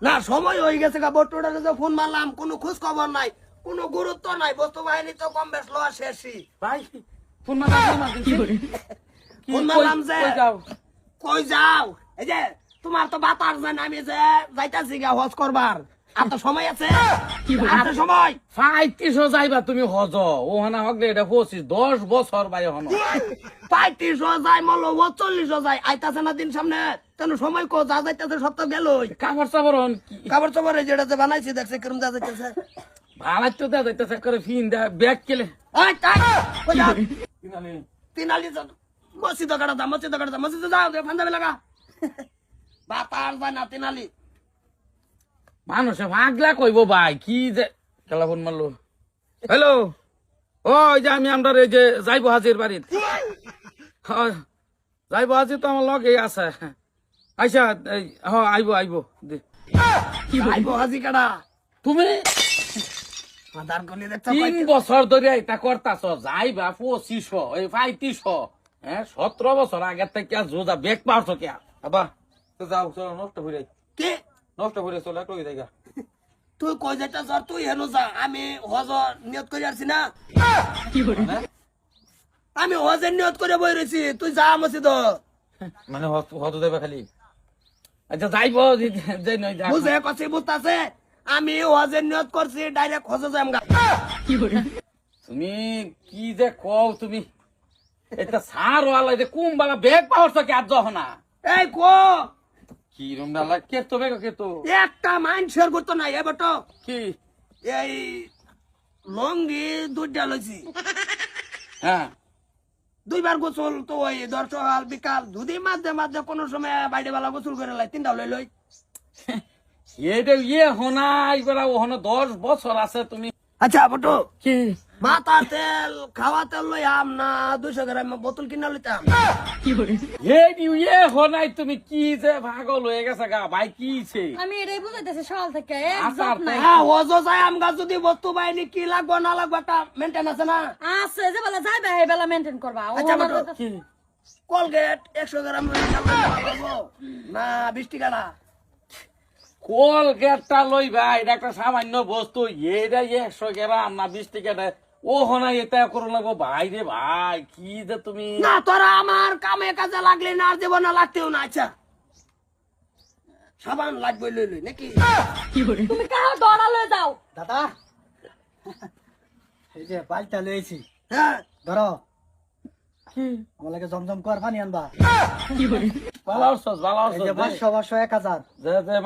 না সময় হয়ে গেছে গা, বট্টুটারে যে ফোন মারলাম কোনো খোঁজ খবর নাই, কোনো গুরুত্ব নাই, বস্তু বাহিনী তো কম বেশ লওয়া শেষই। ভাই ফোন মারা ফোন মারলাম যে কই যাও, এই যে তোমার তো বাতার জান, আমি যে যাইতাছি গা হজ করবার, আর তো সময় আছে, আর তো সময়। 35 যাইবা তুমি হজ ওহানা হকলে এটা 25-10 বছর বাই হন 35 যায় মল 40 যায়, আইতাছে না দিন সামনে, তেন সময় কো যা যাইতাছে সব তো গেলই। কাপড় চাপড় হন কাপড় চোপড়ে যেটা যে বানাইছি দেখছে কিরম যা যাইতেছে। ভালাই তো দেয়া যাইতেছে করে ফিন দা ব্যাগ কেলে এই তাই কই যাও, তিনালি যাও, মসজিদ কাটা দাও, মসজিদ কাটা দাও, মসজিদে যাও, ফান্দাবে লাগা বাতার যায় না তিনালি। মানুষে ভাগলা কইব ভাই কি যে খেলা ফোন মারলো। হ্যালো ওই যে আমি আমরা এই যে যাইবো হাজির বাড়ির, যাইবো হাজির তো আমার লগে আছে, আইসা আইবো আইবো আইবো হাজি কাটা তুমি আধার গলি দেখছ 3 বছর ধরে এটা করতাছ, যাইবা 2500 এই 3500 হ্যাঁ 17 বছর আগে থেকে জোজা বেগ পাওছ কে আবা তো যাও চলো নষ্ট হয়ে কে নষ্ট হয়ে চলে একটু জায়গা তুই কই যাইতাছ আর তুই হেনো যা, আমি হজ নিয়ত করে আসছি না, আমি হজের নিয়ত করে বই রয়েছি, তুই যা মসজিদ। মানে হত দেবে খালি আচ্ছা যাইবো যাই নই যা বুঝে কছি বুঝতাছে, আমি হজের নিয়ত করছি, ডাইরেক্ট হজে যাম গা। তুমি কি যে কও তুমি এটা সার ওয়ালা যে কুম বালা বেগ পাওছ কে আজ না এই কো কি রুম ডালা কে তো বেগ কে তো একটা মাইন্ড শেয়ার করতো না এ বটো, কি এই লঙ্গি দুইটা লইছি, হ্যাঁ 2 বার গোসল তো ওই ধর সকাল বিকাল, যদি মাঝে মাঝে কোনো সময় বাইরে বেলা গোসল করে লাই 3টা লই লই। এটা হোনা এবার ওখানে 10 বছর আছে তুমি আচ্ছা বটো কি মাথা তেল খাওয়া তেল লই আম না 200 গ্রাম বোতল কিনা লইতাম। হোনাই তুমি কি যে পাগল হয়ে গেছে গা ভাই কি ছে আমি এটাই বুঝাইতেছি সকাল থেকে আচ্ছা, job নাই। হ্যাঁ হজ যায় আম গাছ, যদি বস্তু বাহিনী কি লাগবো না লাগবো একটা মেনটেন আছে না। আছে যে বেলা যাইবে এই বেলা মেনটেন করবা। আচ্ছা, ওনার বটো। কথা- কি কোলগেট 100 গ্রাম না 20 টাকা না। কোলগেটটা লইবা এটা একটা সামান্য বস্তু, এটা 100 গ্রাম না 20 টাকা ও হোনা এটা করো লাগবো ভাই রে ভাই কি যে তুমি না তোরা আমার কামে কাজে লাগলে না, আর জীবনে লাগতেও না। আচ্ছা সাবান লাগবে লই লই নাকি? তুমি কাহো দড়া লয়ে যাও। দাদা এই যে পাল্টা লয়েছি, হ্যাঁ ধরো আমার লাগে জমজম কর পানি আনবা। ভালো আছস ভালো এই যে আছস 500 500 1000 যে যে